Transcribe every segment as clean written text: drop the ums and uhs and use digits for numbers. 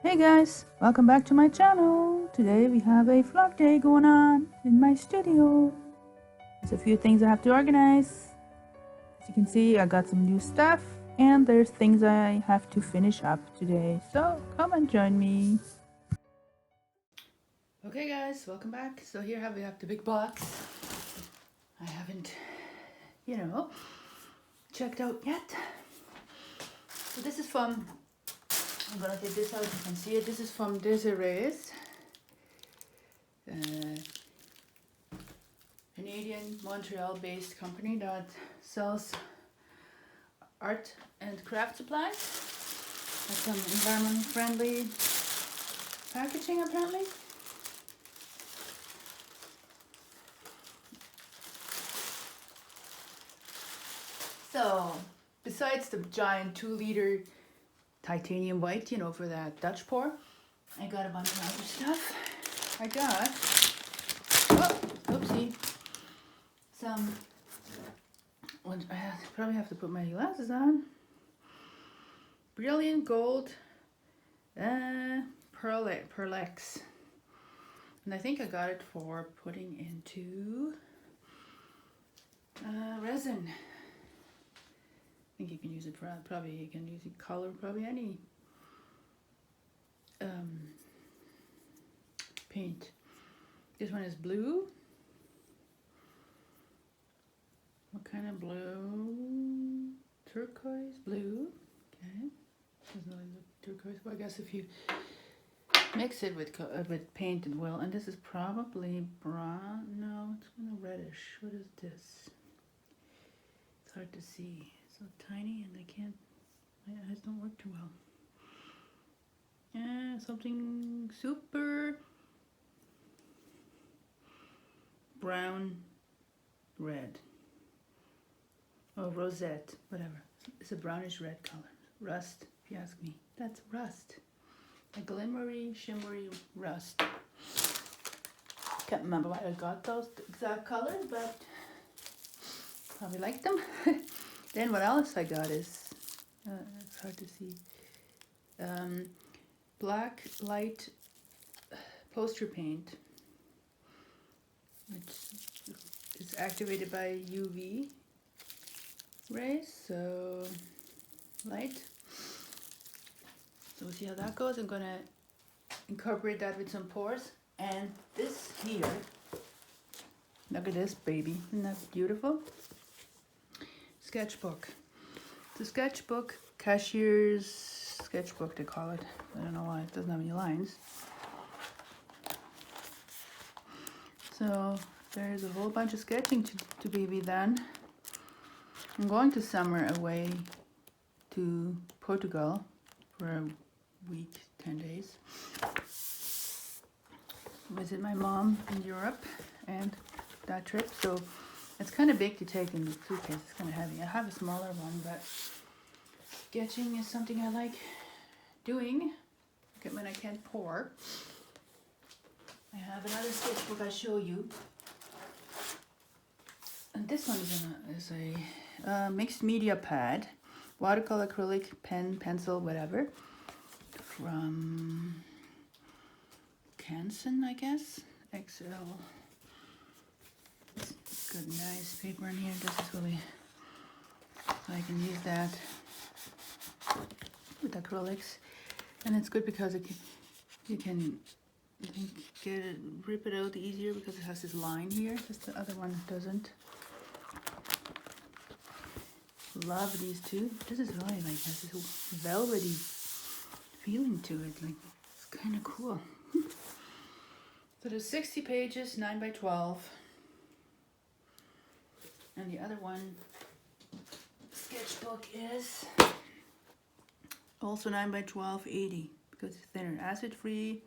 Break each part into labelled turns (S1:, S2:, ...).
S1: Hey guys, welcome back to my channel. Today we have a vlog day going on in my studio. There's a few things I have to organize. As you can see, I got some new stuff and there's things I have to finish up today. So come and join me. Okay guys, welcome back. So here we have the big box. I haven't, checked out yet. So this is from, I'm gonna take this out, you can see it. This is from Deserres, Canadian, Montreal-based company that sells art and craft supplies. That's some environment friendly packaging apparently. So, besides the giant 2-liter titanium white, for that Dutch pour, I got a bunch of other stuff. I got, oopsie, some, I probably have to put my glasses on, brilliant gold Pearlex. And I think I got it for putting into resin. I think you can use it for, probably you can use it color, probably any paint. This one is blue. What kind of blue? Turquoise blue. Okay. Doesn't really look turquoise, but I guess if you mix it with paint it will. And this is probably brown. No, it's kind of reddish. What is this? It's hard to see. So tiny and my eyes don't work too well. Yeah, something super brown red. Oh, rosette, whatever. It's a brownish red color. Rust, if you ask me. That's rust. A glimmery, shimmery rust. Can't remember why I got those exact colors, but probably like them. Then what else I got is, it's hard to see, black light poster paint, which is activated by UV rays, so light. So we'll see how that goes. I'm gonna incorporate that with some pours. And this here, look at this baby, isn't that beautiful? Sketchbook. The sketchbook, cashier's sketchbook they call it. I don't know why, it doesn't have any lines. So there's a whole bunch of sketching to be done. I'm going to summer away to Portugal for a week, 10 days. Visit my mom in Europe and that trip. So it's kind of big to take in the suitcase. It's kind of heavy. I have a smaller one, but sketching is something I like doing when I can't pour. I have another sketchbook I'll show you. And this one is a mixed media pad. Watercolor, acrylic, pen, pencil, whatever. From Canson, I guess. XL. Good, nice paper in here. This is really, so I can use that with acrylics, and it's good because you can rip it out easier because it has this line here. Just the other one doesn't. Love these two. This is really like has this velvety feeling to it. Like it's kind of cool. So there's 60 pages, 9 by 12. And the other one, sketchbook, is also 9 by 12, 80, because it's thinner. Acid free,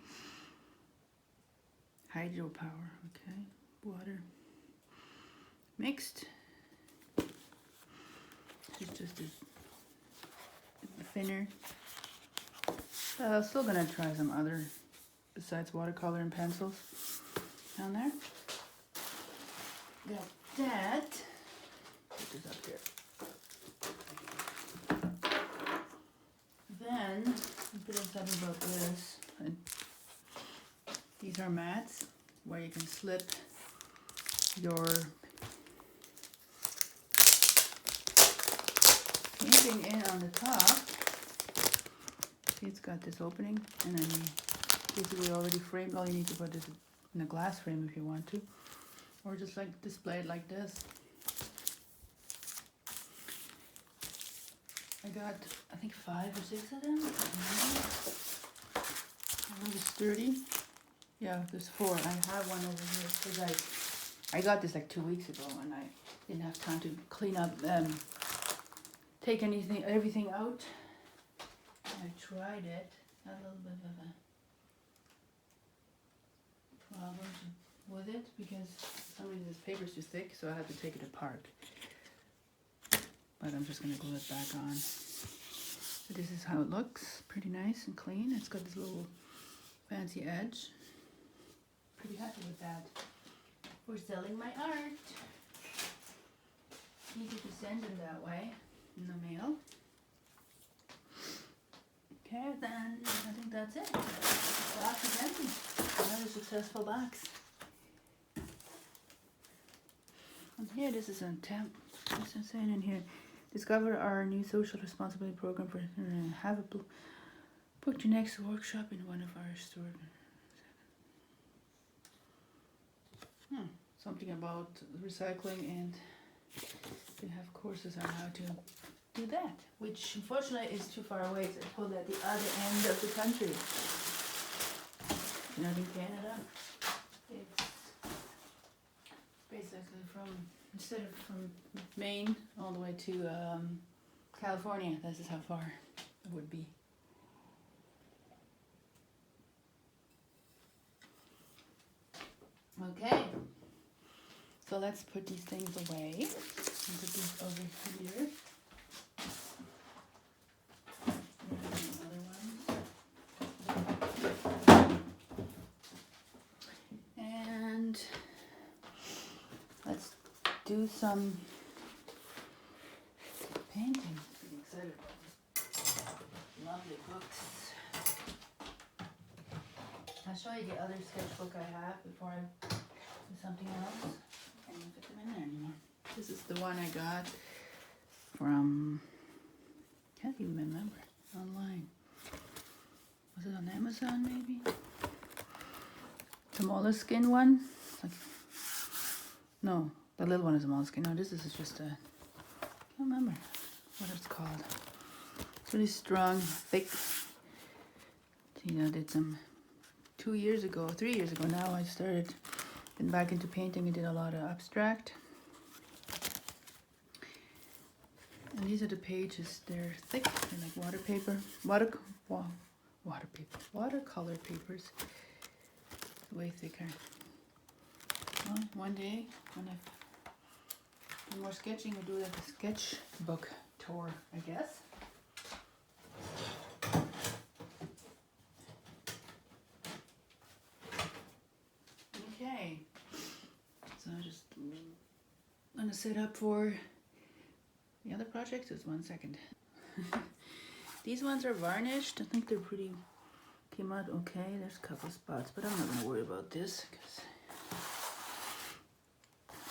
S1: hydropower, okay, water, mixed. It's just a thinner. Still gonna try some other, besides watercolor and pencils down there. Got that. Put this up there. Then, a bit of something about this. These are mats where you can slip your painting in on the top. See, it's got this opening, and then you basically already framed. All you need to put is in a glass frame if you want to, or just like display it like this. I got, I think 5 or 6 of them. They're really sturdy. Yeah, there's 4. I have one over here because I got this like 2 weeks ago, and I didn't have time to clean up, take everything out. I tried it. Had a little bit of a problem with it because for some reason this paper's too thick, so I had to take it apart. But I'm just going to glue it back on. So this is how it looks. Pretty nice and clean. It's got this little fancy edge. Pretty happy with that. For selling my art. Easy to send them that way in the mail. Okay, then I think that's it. The box is empty. Another successful box. And here, this is a temp. What's it saying in here? Discover our new social responsibility program for have a book your next workshop in one of our stores. Something about recycling, and they have courses on how to do that, which unfortunately is too far away. It's pulled at the other end of the country. Not in Canada. It's basically instead of from Maine all the way to California. This is how far it would be. Okay, so let's put these things away and put these over here. And let's do some painting. Pretty excited about this. Lovely books. I'll show you the other sketchbook I have before I do something else. I can't even fit them in there anymore. This is the one I got from, can't even remember, online. Was it on Amazon maybe? The moleskin one? Like, no, the little one is a moleskin. No, this is just a, I can't remember what it's called. It's really strong, thick. You know, did some 3 years ago now I started getting back into painting. I did a lot of abstract. And these are the pages. They're thick. They're like water paper. Watercolor papers. Way thicker. Well, one day when I do more sketching, we'll do like a sketchbook tour, I guess. Okay, so I'm just gonna set up for the other project. Just 1 second. These ones are varnished. I think they're pretty, came out okay. There's a couple spots, but I'm not gonna worry about this because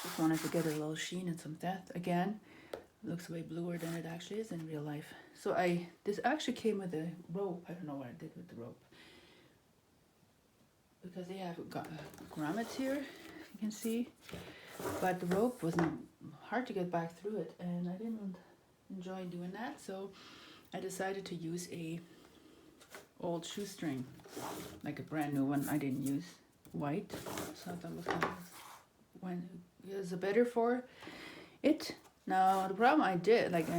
S1: just wanted to get a little sheen and some depth. Again, it looks way bluer than it actually is in real life. So this actually came with a rope. I don't know what I did with the rope, because they have grommets here, if you can see, but the rope wasn't hard to get back through it, and I didn't enjoy doing that, so I decided to use a old shoestring, like a brand new one. I didn't use white, so that was kind of when it was better for it. Now the problem I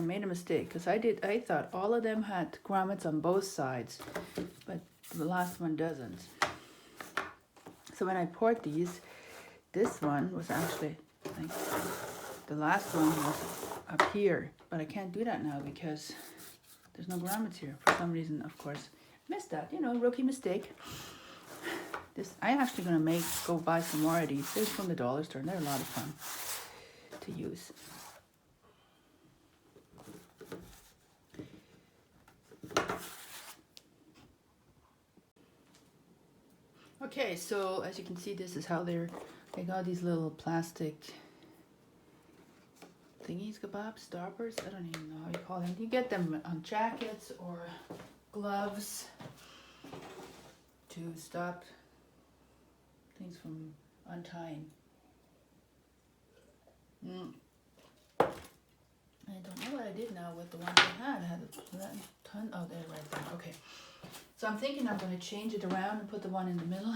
S1: made a mistake, because I thought all of them had grommets on both sides, but the last one doesn't. So when I poured these, this one was actually, like, the last one was up here, but I can't do that now because there's no grommets here. For some reason, of course, missed that, rookie mistake. This, I'm actually gonna go buy some more of these. They're from the dollar store, and they're a lot of fun to use. Okay, so as you can see, this is how they got these little plastic thingies, kebab stoppers. I don't even know how you call them. You get them on jackets or gloves to stop things from untying. I don't know what I did now with the ones I had. I had a ton. Oh, they're right there. Okay. So I'm thinking I'm going to change it around and put the one in the middle.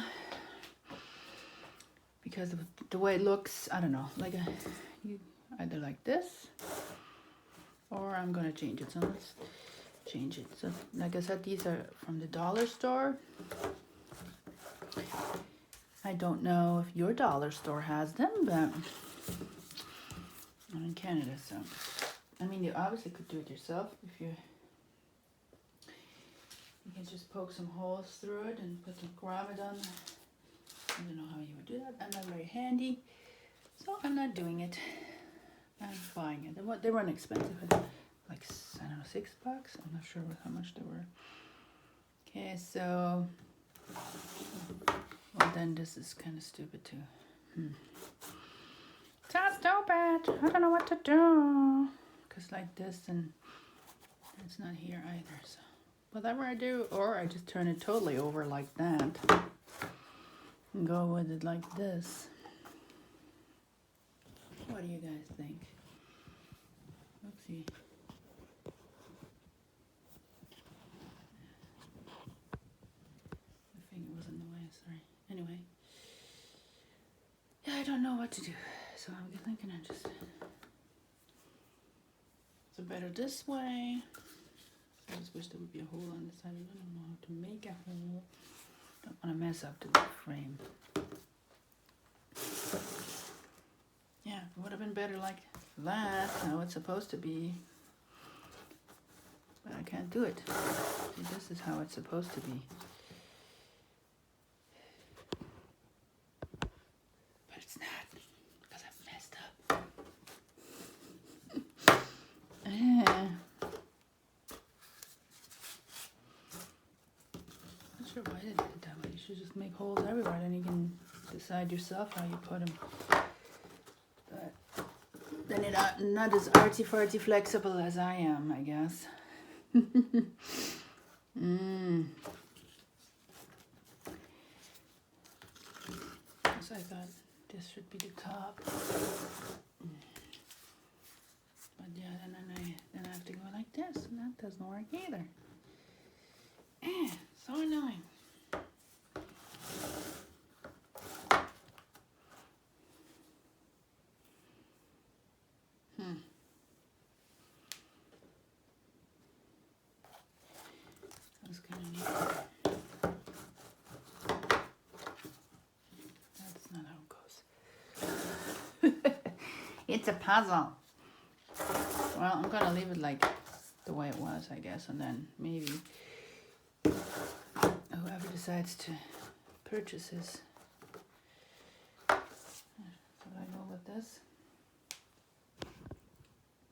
S1: Because of the way it looks, I don't know. Like you either like this, or I'm going to change it. So let's change it. So like I said, these are from the dollar store. I don't know if your dollar store has them, but I'm in Canada, so I mean, you obviously could do it yourself if you can just poke some holes through it and put some grommet on. I don't know how you would do that. I'm not very handy, so I'm not doing it. I'm buying it. They weren't expensive, like I don't know, $6. I'm not sure how much they were. Okay, so well then this is kind of stupid too. So stupid. I don't know what to do. Cause like this and it's not here either. So whatever I do, or I just turn it totally over like that and go with it like this. What do you guys think? Oopsie. My finger was in the way, sorry. Anyway. Yeah, I don't know what to do. So I'm thinking I just... So better this way. I just wish there would be a hole on this side. I don't know how to make a hole. Don't want to mess up the frame. Yeah, it would have been better like that, how it's supposed to be. But I can't do it. See, this is how it's supposed to be. But it's not, because I've messed up. Yeah. Not sure why I did it that way. You should just make holes everywhere, then you can decide yourself how you put them. But then it's not as arty-farty flexible as I am, I guess. So I thought this should be the top. But yeah, then I have to go like this, and that doesn't work either. So annoying. That's kind of neat. That's not how it goes. It's a puzzle. Well, I'm gonna leave it like the way it was, I guess, and then maybe whoever decides to purchase this. So I go with this.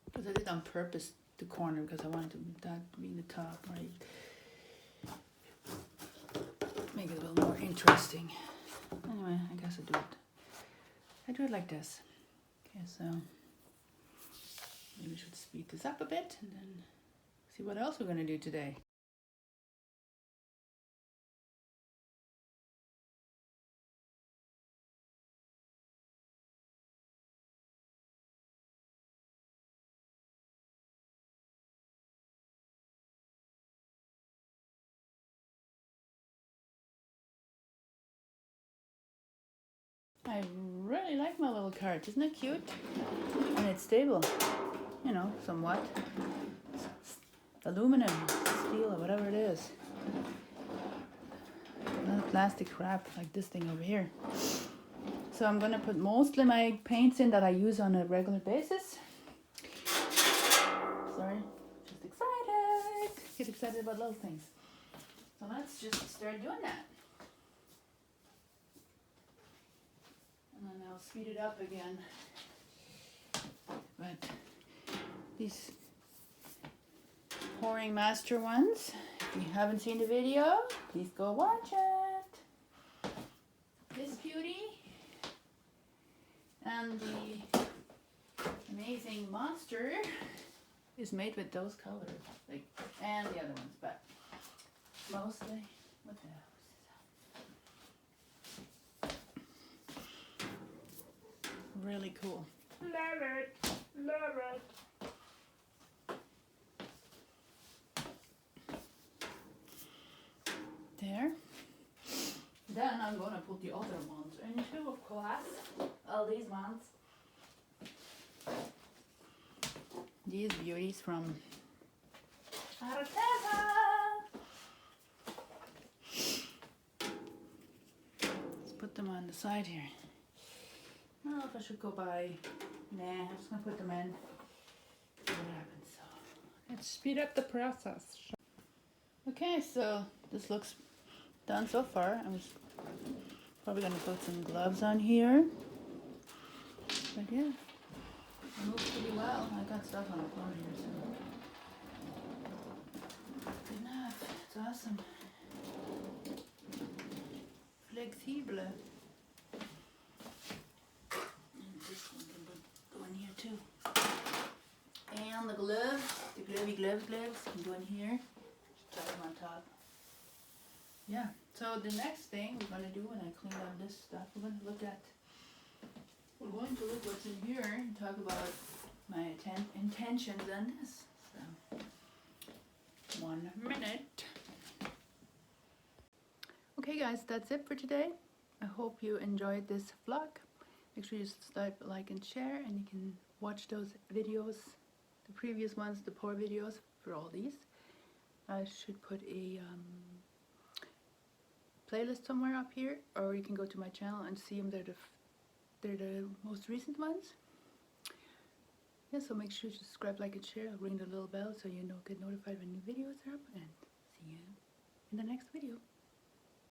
S1: Because I did on purpose the corner because I wanted that to be the top, right? Make it a little more interesting. Anyway, I guess I do it like this. Okay, so maybe we should speed this up a bit and then see what else we're going to do today. I really like my little cart. Isn't it cute? And it's stable, you know, somewhat. Aluminum, steel, or whatever it is. Not plastic crap like this thing over here. So I'm going to put mostly my paints in that I use on a regular basis. Sorry, just excited. Get excited about little things. So let's just start doing that. And then I'll speed it up again. But these pouring master ones, if you haven't seen the video, please go watch it. monster is made with those colors, like, and the other ones, but mostly, what the hell is this? Really cool. Love it, love it. There. Then I'm gonna put the other ones into, of course, all these ones. These beauties from Let's put them on the side here. I don't know if I should go by. Nah, I'm just gonna put them in. See what happens. So let's speed up the process. Okay, so this looks done so far. I'm probably gonna put some gloves on here. But yeah, it moves pretty well. I got stuff on the floor here, so good enough. It's awesome. Flexible. And this one can go in here too. And the gloves, the glovey gloves can go in here. Just chuck them on top. Yeah, so the next thing we're going to do when I clean up this stuff, we're going to look what's in here and talk about my intentions on this. So, 1 minute. Okay guys, that's it for today. I hope you enjoyed this vlog. Make sure you subscribe, like, and share, and you can watch those videos, the previous ones, the pour videos for all these. I should put a playlist somewhere up here, or you can go to my channel and see them. They're the most recent ones. Yeah, so make sure to subscribe, like, and share. Ring the little bell so you get notified when new videos are up, and see you in the next video.